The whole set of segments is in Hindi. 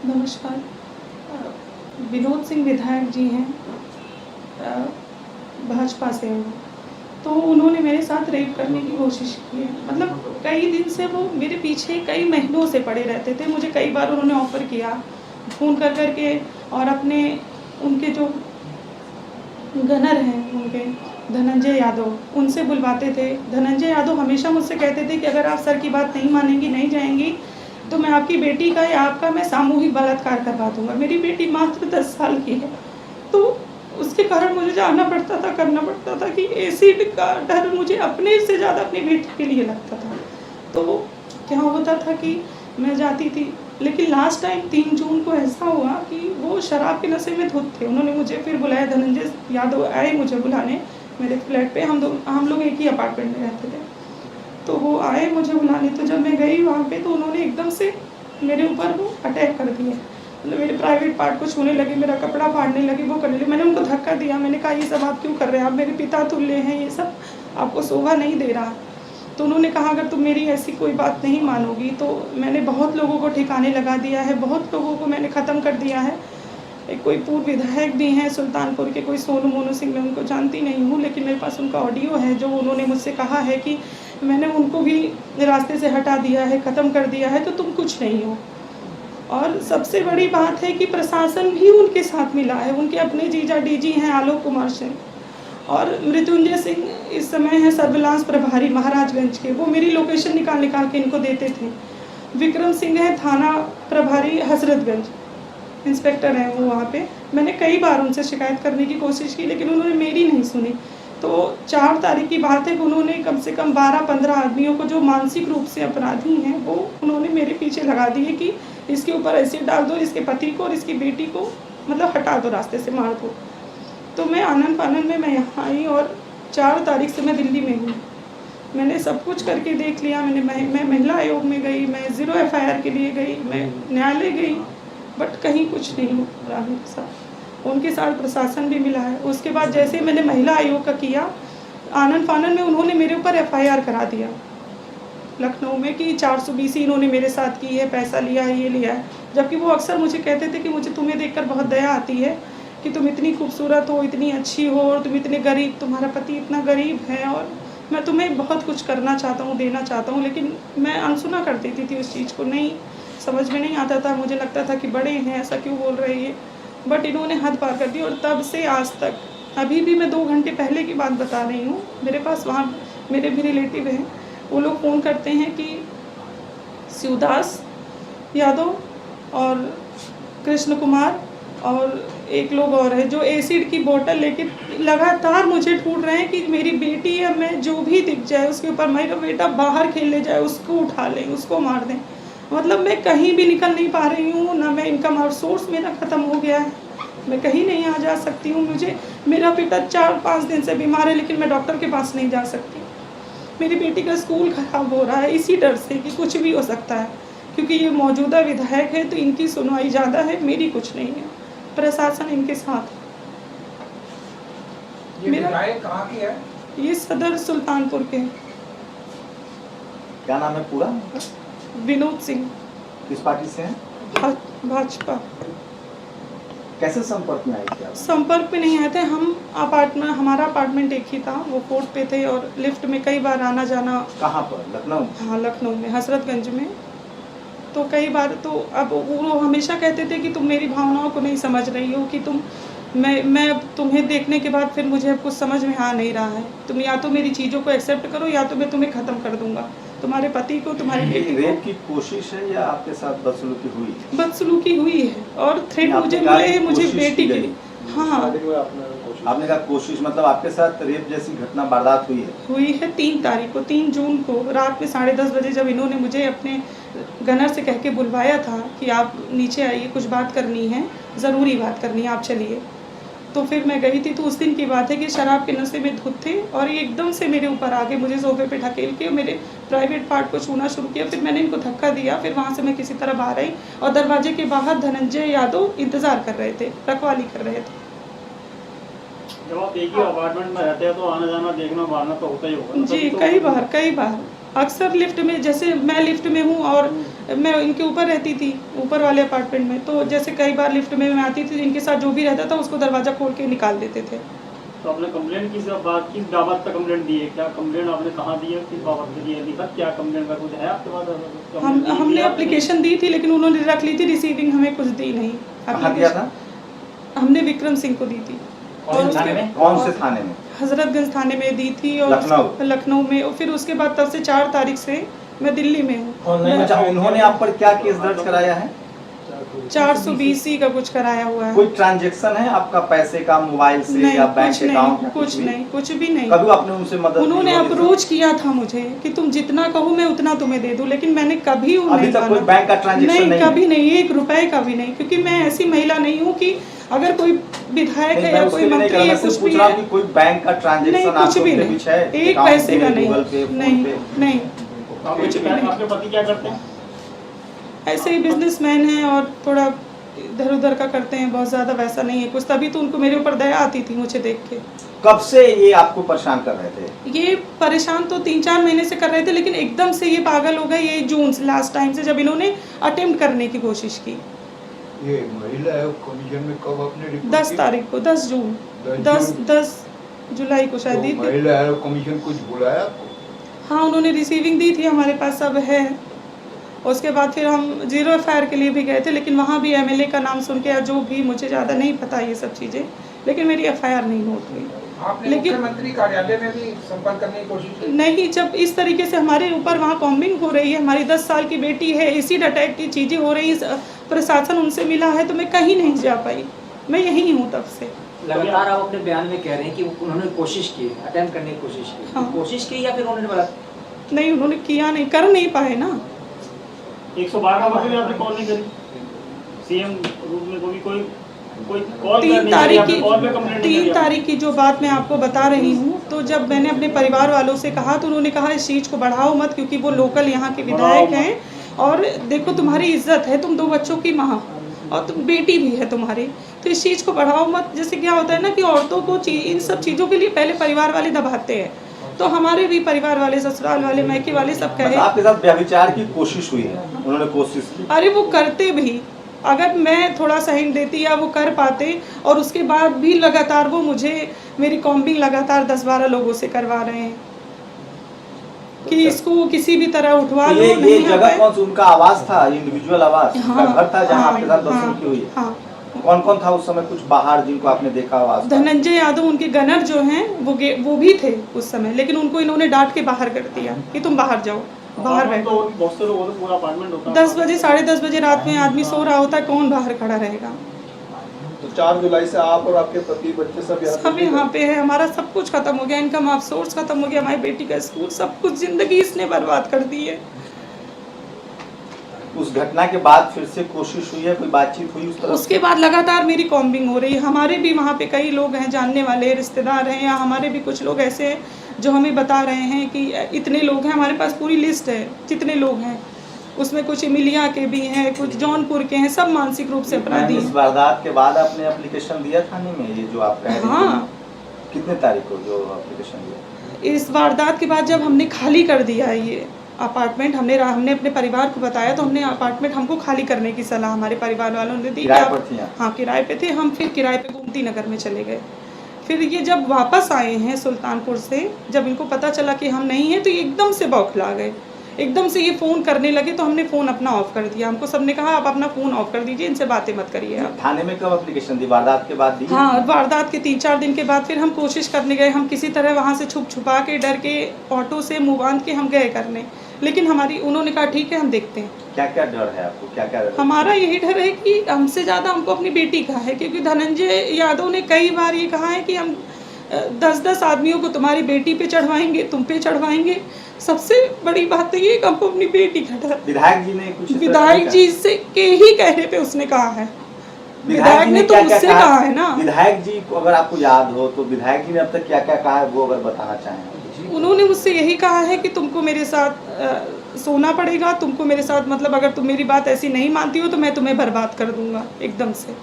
नमस्कार। विनोद सिंह विधायक जी हैं, भाजपा से हैं। तो उन्होंने मेरे साथ रेप करने की कोशिश की है। मतलब कई दिन से वो मेरे पीछे कई महीनों से पड़े रहते थे। मुझे कई बार उन्होंने ऑफ़र किया फ़ोन कर के, और अपने उनके जो गनर हैं उनके धनंजय यादव, उनसे बुलवाते थे। धनंजय यादव हमेशा मुझसे कहते थे कि अगर आप सर की बात नहीं मानेंगी, नहीं जाएंगी, तो मैं आपकी बेटी का या आपका मैं सामूहिक बलात्कार करवा दूंगा। मेरी बेटी मात्र 10 साल की है, तो उसके कारण मुझे जाना पड़ता था, करना पड़ता था कि एसिड का डर मुझे अपने से ज़्यादा अपनी बेटी के लिए लगता था। तो क्या होता था कि मैं जाती थी, लेकिन लास्ट टाइम 3 जून को ऐसा हुआ कि वो शराब के नशे में धुत थे। उन्होंने मुझे फिर बुलाया, धनंजय यादव आए मुझे बुलाने मेरे फ्लैट पे। हम लोग एक ही अपार्टमेंट में रहते थे। तो वो आए मुझे बुलाने, तो जब मैं गई वहाँ पे तो उन्होंने एकदम से मेरे ऊपर वो अटैक कर दिया। मतलब मेरे प्राइवेट पार्ट को छूने लगे, मेरा कपड़ा फाड़ने लगे, वो करने लगे। मैंने उनको धक्का दिया, मैंने कहा ये सब आप क्यों कर रहे हैं, आप मेरे पिता तुल्य हैं, ये सब आपको शोभा नहीं दे रहा। तो उन्होंने कहा अगर तुम मेरी ऐसी कोई बात नहीं मानोगी तो मैंने बहुत लोगों को ठिकाने लगा दिया है, बहुत लोगों को मैंने ख़त्म कर दिया है। एक कोई पूर्व विधायक भी हैं सुल्तानपुर के, कोई सोनू मोनू सिंह, मैं उनको जानती नहीं हूँ, लेकिन मेरे पास उनका ऑडियो है जो उन्होंने मुझसे कहा है कि मैंने उनको भी रास्ते से हटा दिया है, ख़त्म कर दिया है, तो तुम कुछ नहीं हो। और सबसे बड़ी बात है कि प्रशासन भी उनके साथ मिला है। उनके अपने जीजा डीजी हैं आलोक कुमार सिंह, और मृत्युंजय सिंह इस समय है सर्विलांस प्रभारी महाराजगंज के, वो मेरी लोकेशन निकाल के इनको देते थे। विक्रम सिंह है थाना प्रभारी हजरतगंज, इंस्पेक्टर हैं वो वहाँ पे। मैंने कई बार उनसे शिकायत करने की कोशिश की, लेकिन उन्होंने मेरी नहीं सुनी। तो 4 तारीख की बात है कि उन्होंने कम से कम 12-15 आदमियों को जो मानसिक रूप से अपराधी हैं वो उन्होंने मेरे पीछे लगा दिए कि इसके ऊपर एसिड डाल दो, इसके पति को और इसकी बेटी को मतलब हटा दो, रास्ते से मार दो। तो मैं आनन फानन में मैं यहाँ आई, और 4 तारीख से मैं दिल्ली में हूँ। मैंने सब कुछ करके देख लिया। मैं महिला आयोग में गई, मैं 0 FIR के लिए गई, मैं न्यायालय गई, बट कहीं कुछ नहीं हो रहा मेरे साथ। उनके साथ प्रशासन भी मिला है। उसके बाद जैसे मैंने महिला आयोग का किया, आनन फानन में उन्होंने मेरे ऊपर FIR करा दिया लखनऊ में कि 420 इन्होंने मेरे साथ की है, पैसा लिया है, ये लिया है। जबकि वो अक्सर मुझे कहते थे कि मुझे तुम्हें देखकर बहुत दया आती है कि तुम इतनी खूबसूरत हो, इतनी अच्छी हो, और तुम इतने गरीब, तुम्हारा पति इतना गरीब है, और मैं तुम्हें बहुत कुछ करना चाहता हूँ, देना चाहता हूँ। लेकिन मैं अनसुना कर देती थी उस चीज़ को, नहीं समझ में नहीं आता था। मुझे लगता था कि बड़े हैं, ऐसा क्यों बोल रहे हैं, बट इन्होंने हद पार कर दी। और तब से आज तक, अभी भी मैं 2 घंटे पहले की बात बता रही हूँ, मेरे पास वहाँ मेरे भी रिलेटिव हैं, वो लोग फ़ोन करते हैं कि शिवदास यादव और कृष्ण कुमार और एक लोग और है जो एसिड की बोतल लेके लगातार मुझे ढूंढ रहे हैं कि मेरी बेटी है, मैं जो भी दिख जाए उसके ऊपर, मेरा बेटा बाहर खेलने जाए उसको उठा लें, उसको मार दें। मतलब मैं कहीं भी निकल नहीं पा रही हूँ, ना मैं इनकम सोर्स मेरा ख़त्म हो गया है, मैं कहीं नहीं आ जा सकती हूँ। मेरा बेटा 4-5 दिन से बीमार है, लेकिन मैं डॉक्टर के पास नहीं जा सकती। मेरी बेटी का स्कूल ख़राब हो रहा है इसी डर से कि कुछ भी हो सकता है, क्योंकि ये मौजूदा विधायक है तो इनकी सुनवाई ज़्यादा है, मेरी कुछ नहीं है। प्रशासन इनके साथ है। ये विधायक कहाँ की है? ये सदर सुल्तानपुर के। क्या नाम है पूरा? विनोद सिंह। किस पार्टी से हैं? भाजपा। कैसे संपर्क में आए थे आप? संपर्क में नहीं आए थे हम। हमारा अपार्टमेंट एक ही था, वो 4th पे थे, और लिफ्ट में कई बार आना जाना। कहाँ पर? लखनऊ? हाँ, लखनऊ में, हजरतगंज में। तो कई बार तो अब वो हमेशा कहते थे कि तुम मेरी भावनाओं को नहीं समझ रही हो, कि मैं तुम्हें देखने के बाद फिर मुझे अब कुछ समझ में आ नहीं रहा है। तुम या तो मेरी चीज़ों को एक्सेप्ट करो, या तो मैं तुम्हें ख़त्म कर दूंगा, तुम्हारे पति को, तुम्हारी बेटी को। रेप की कोशिश है या आपके साथ बदसलूकी हुई? बदसलूकी हुई है, और थ्रेट मुझे मिले हैं, मुझे बेटी के। हाँ, आपने कहा कोशिश, मतलब आपके साथ रेप जैसी घटना वारदात हुई है? 3 तारीख को, 3 जून को रात में 10:30 बजे, जब इन्होंने मुझे अपने गनर से कह के बुलवाया था कि आप नीचे आइए, कुछ बात करनी है, ज़रूरी बात करनी है, आप चलिए। तो फिर मैं गई थी। तो उस दिन की बात है कि शराब के नशे में धुत थे, और ये एकदम से मेरे ऊपर आ गए, मुझे सोफे पे ढकेल के मेरे प्राइवेट पार्ट को छूना शुरू किया। फिर मैंने इनको धक्का दिया, फिर वहाँ से मैं किसी तरह बाहर आई, और दरवाजे के बाहर धनंजय यादव इंतज़ार कर रहे थे, रखवाली कर रहे थे। जब आप एक ही अपार्टमेंट में रहते हैं तो आना जाना, देखना मारना तो होता ही होगा। जी, कई बार। अक्सर लिफ्ट में, जैसे मैं लिफ्ट में हूँ और मैं इनके ऊपर रहती थी, ऊपर वाले अपार्टमेंट में, तो जैसे कई बार लिफ्ट में मैं आती थी, इनके साथ जो भी रहता था उसको दरवाज़ा खोल के निकाल देते थे। तो आपने कंप्लेंट किस बाबत का कंप्लेंट दी है? क्या कंप्लेंट आपने कहाँ दी है, किस बाबत में दी है? लिखा क्या कंप्लेंट का कुछ है आपके पास? हमने एप्लीकेशन दी थी, लेकिन उन्होंने रख ली थी, रिसीविंग हमें कुछ दी नहीं। कहाँ दिया था? हमने विक्रम सिंह को दी थी। कौन से थाने में? हजरतगंज थाने में दी थी और लखनऊ में, और फिर उसके बाद तब से 4 तारीख से मैं दिल्ली में हूँ। अच्छा, उन्होंने आप पर क्या केस दर्ज कराया है? 420 का कुछ कराया हुआ है। कोई ट्रांजैक्शन है आपका पैसे का, मोबाइल से या बैंक अकाउंट? कुछ नहीं, कुछ भी नहीं। कभी आपने उनसे मदद? उन्होंने अप्रोच किया था मुझे कि तुम जितना कहो मैं उतना तुम्हें दे दूं, लेकिन मैंने कभी अभी तक कोई बैंक का ट्रांजैक्शन नहीं? कभी नहीं, 1 रुपए का भी नहीं, क्योंकि मैं ऐसी महिला नहीं हूँ कि अगर कोई विधायक है या कोई मंत्री है कुछ भी है, कोई बैंक का ट्रांजैक्शन कुछ भी नहीं, एक पैसे का नहीं। नहीं। आपके पति क्या करते हैं? ऐसे ही बिजनेसमैन हैं और थोड़ा इधर उधर का करते हैं, बहुत ज़्यादा वैसा नहीं है कुछ, तभी तो उनको मेरे ऊपर दया आती थी मुझे देख के। कब से ये आपको परेशान कर रहे थे? ये परेशान तो 3-4 महीने से कर रहे थे, लेकिन एकदम से ये पागल हो गए ये जून लास्ट टाइम से, जब इन्होंने अटेम्प्ट करने की कोशिश की। ये महिला कमीशन में कब आपने रिपोर्ट 10 तारीख को, 10 जून, 10 जुलाई को शायद दी थी। महिला कमीशन कुछ बुलाया आपको? हाँ, उन्होंने रिसीविंग दी थी, हमारे पास सब है। उसके बाद फिर हम 0 FIR के लिए भी गए थे, लेकिन वहाँ भी MLA का नाम सुन के, या जो भी, मुझे ज़्यादा नहीं पता ये सब चीज़ें, लेकिन मेरी FIR नहीं नोट हुई। आपने लेकिन मुख्यमंत्री कार्यालय में भी संपर्क करने की कोशिश की? नहीं, जब इस तरीके से हमारे ऊपर वहाँ कॉम्बिंग हो रही है, हमारी 10 साल की बेटी है, एसिड अटैक की चीज़ें हो रही है, प्रशासन उनसे मिला है, तो मैं कहीं नहीं जा पाई, मैं यहीं हूँ तब से। लगातार आप अपने बयान में कह रहे हैं कि उन्होंने कोशिश की, अटेम्प्ट करने की कोशिश की। हाँ। कोशिश की या फिर उन्होंने बोला? नहीं, उन्होंने किया नहीं, कर नहीं पाए ना। 112 का मतलब आपने कॉल नहीं करी? सीएम रूप में कोई कॉल 3 तारीख की जो बात मैं आपको बता रही हूँ, तो जब मैंने अपने परिवार वालों से कहा तो उन्होंने कहा इस चीज़ को बढ़ाओ मत, क्योंकि वो लोकल यहाँ के विधायक हैं, और देखो तुम्हारी इज्जत है, तुम 2 बच्चों की माँ और तुम बेटी भी है तुम्हारी, तो इस चीज़ को बढ़ाओ मत। जैसे क्या होता है ना कि औरतों को इन सब चीज़ों के लिए पहले परिवार वाले दबाते हैं, तो हमारे भी परिवार वाले, ससुराल वाले, मैके वाले सब कहे। आपके साथ व्यभिचार की कोशिश हुई है? उन्होंने कोशिश की? अरे वो करते भी, अगर मैं थोड़ा सा हिंट देती या वो कर पाते, और उसके बाद भी लगातार वो मुझे, मेरी कॉम्बिंग लगातार 10-12 लोगों से करवा रहे हैं कि इसको किसी भी तरह उठवा लो। ये जगह कौन सा उनका आवास था? इंडिविजुअल आवास? हाँ, घर था जहाँ आपके साथ हाँ, दर्शन की हुई है? हाँ। कौन था उस समय कुछ बाहर जिनको आपने देखा आवास? धनंजय यादव, उनके गनर जो हैं वो भी थे उस समय, लेकिन उनको इन्होंने डांट के बाहर कर दिया कि तुम बाहर जाओ, बाहर बैठो। तो बहुत से लोगों का पूरा अपार्टमेंट होता है। 10 बजे, 10:30 बजे रात में आदमी सो रहा होता है, कौन बाहर खड़ा रहेगा? तो 4 जुलाई से आप और आपके पति बच्चे सब यहाँ पे है। हमारा सब कुछ खत्म हो गया, इनकम ऑफ सोर्स खत्म हो गया, हमारी बेटी का स्कूल, सब कुछ जिंदगी इसने बर्बाद कर दी है। उस घटना के बाद फिर से कोशिश हुई है, कोई बातचीत हुई उस तरफ? उसके बाद लगातार मेरी कॉम्बिंग हो रही है। हमारे भी वहाँ पे कई लोग हैं, जानने वाले रिश्तेदार हैं, या हमारे भी कुछ लोग ऐसे हैं जो हमें बता रहे हैं कि इतने लोग हैं, हमारे पास पूरी लिस्ट है जितने लोग हैं, उसमें कुछ इमिलिया के भी हैं, कुछ जौनपुर के हैं, सब मानसिक रूप से अपराधी। इस वारदात के बाद आपने एप्लीकेशन दिया थाने में, ये जो आप कह रहे हैं? हाँ। कितने तारीख को जो एप्लीकेशन दिया? इस वारदात के बाद जब हमने खाली कर दिया ये अपार्टमेंट, हमने अपने परिवार को बताया, तो हमने अपार्टमेंट हमको खाली करने की सलाह हमारे परिवार वालों ने दी। किराए पर थी आप? हाँ, किराए पे थे हम। फिर किराए पे गोमती नगर में चले गए। फिर ये जब वापस आए हैं सुल्तानपुर से, जब इनको पता चला कि हम नहीं हैं, तो ये एकदम से बौखला गए, एकदम से ये फ़ोन करने लगे, तो हमने फ़ोन अपना ऑफ कर दिया। हमको सबने कहा आप अपना फ़ोन ऑफ कर दीजिए, इनसे बातें मत करिए आप। थाने में कब एप्लीकेशन दी? वारदात के बाद दी? हाँ, वारदात के 3-4 दिन के बाद फिर हम कोशिश करने गए, हम किसी तरह वहाँ से छुपा के, डर के, ऑटो से मुँह बांध के हम गए करने, लेकिन उन्होंने कहा ठीक है हम देखते हैं। क्या क्या डर है आपको? क्या क्या? हमारा यही डर है कि हमसे ज़्यादा हमको अपनी बेटी का है, क्योंकि धनंजय यादव ने कई बार ये कहा है कि हम 10-10 आदमियों को तुम्हारी बेटी पे चढ़वाएंगे, तुम पे चढ़वाएंगे। सबसे बड़ी बात तो ये कि हमको अपनी बेटी का डर। विधायक जी ने कुछ? विधायक जी से के ही कहने पे उसने कहा है, विधायक ने तो मुझसे कहा है ना। विधायक जी को अगर आपको याद हो तो विधायक जी ने अब तक क्या क्या कहा है, वो अगर बताना चाहें? उन्होंने मुझसे यही कहा है कि तुमको मेरे साथ सोना पड़ेगा, तुमको मेरे साथ, मतलब अगर तुम मेरी बात ऐसी नहीं मानती हो तो मैं तुम्हें बर्बाद कर दूंगा एकदम से।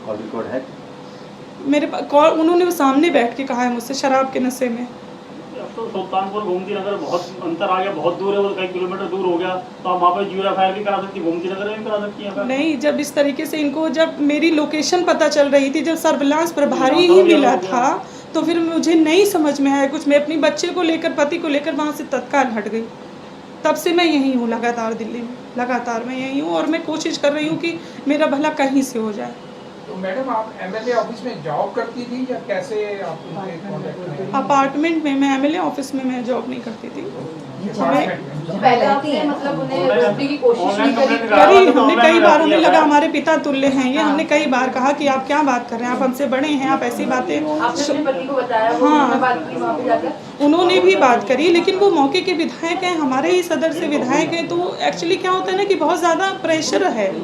कॉल रिकॉर्ड है मेरे पास कॉल, उन्होंने वो सामने बैठ के कहा है मुझसे, शराब के नशे में। तो सुल्तानपुर गोमती नगर बहुत अंतर आ गया, बहुत दूर है, वो कई किलोमीटर दूर हो गया, तो आप वहाँ पर GFIR भी करा सकती, गोमती नगर में भी करा सकती हैं। नहीं, जब इस तरीके से इनको जब मेरी लोकेशन पता चल रही थी, जब सर्विलांस प्रभारी ही मिला था, तो फिर मुझे नहीं समझ में आया कुछ। मैं अपनी बच्चे को लेकर, पति को लेकर वहाँ से तत्काल हट गई। तब से मैं यहीं हूँ, लगातार दिल्ली में, लगातार मैं यहीं हूँ, और मैं कोशिश कर रही हूँ कि मेरा भला कहीं से हो जाए। तो मैडम आप MLA ऑफिस में जॉब करती थी या कैसे आप उनके कांटेक्ट में? अपार्टमेंट में, मैं MLA ऑफिस में मैं जॉब नहीं करती थी। अपार्टमेंट में? पहले आपने मतलब उन्हें रोकने की कोशिश नहीं करी? करी हमने कई बार, हमें लगा हमारे पिता तुल्य हैं ये, हमने कई बार कहा कि आप क्या बात कर रहे हैं, आप हमसे बड़े हैं, आप ऐसी बातें। आपने अपने पति को बताया, वो हाँ। उन्होंने बात की वहाँ पे जाकर? उन्होंने भी बात करी, लेकिन वो मौके के विधायक हैं, हमारे ही सदर से विधायक हैं, तो एक्चुअली क्या होता है ना कि बहुत ज़्यादा प्रेशर है,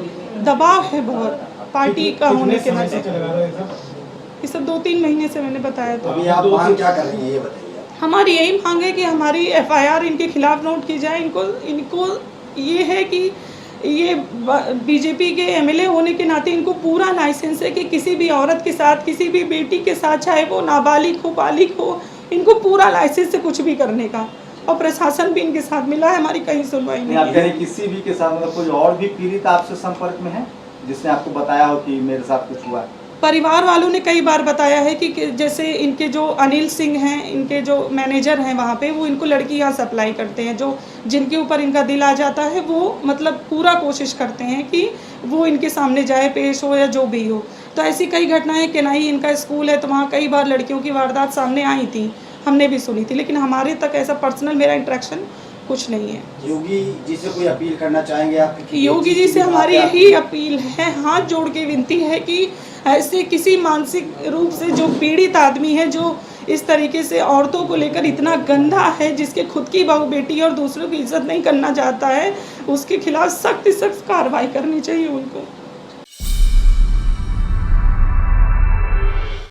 दबाव है बहुत पार्टी का होने के नाते। ये सब 2-3 महीने से मैंने बताया। तो अभी आप मांग क्या कर रही हैं ये बताइए। हमारी यही मांग है कि हमारी FIR इनके खिलाफ नोट की जाए। इनको ये है कि ये बीजेपी के MLA होने के नाते इनको पूरा लाइसेंस है कि किसी भी औरत के साथ, किसी भी बेटी के साथ, चाहे वो नाबालिग हो बालिग हो, इनको पूरा लाइसेंस है कुछ भी करने का, और प्रशासन भी इनके साथ मिला है, हमारी कहीं सुनवाई नहीं, आप नहीं कह है। रहे किसी भी के साथ, मतलब कोई और भी पीड़ित आपसे संपर्क में है जिसने आपको बताया हो कि मेरे साथ कुछ हुआ है? परिवार वालों ने कई बार बताया है कि जैसे इनके जो अनिल सिंह हैं, इनके जो मैनेजर हैं वहाँ पे, वो इनको लड़की यहाँ सप्लाई करते हैं, जो जिनके ऊपर इनका दिल आ जाता है, वो मतलब पूरा कोशिश करते हैं कि वो इनके सामने जाए, पेश हो या जो भी हो। तो ऐसी कई घटनाएं, केनाई इनका स्कूल है, तो वहाँ कई बार लड़कियों की वारदात सामने आई थी, हमने भी सुनी थी, लेकिन हमारे तक ऐसा पर्सनल मेरा इंटरेक्शन कुछ नहीं है। योगी जी से कोई अपील करना चाहेंगे आप? योगी जी से हमारी यही अपील है, हाथ जोड़ के विनती है कि ऐसे किसी मानसिक रूप से जो पीड़ित आदमी है, जो इस तरीके से औरतों को लेकर इतना गंदा है, जिसके खुद की बहू बेटी और दूसरों की इज्जत नहीं करना चाहता है, उसके खिलाफ सख्त से सख्त कार्रवाई करनी चाहिए उनको।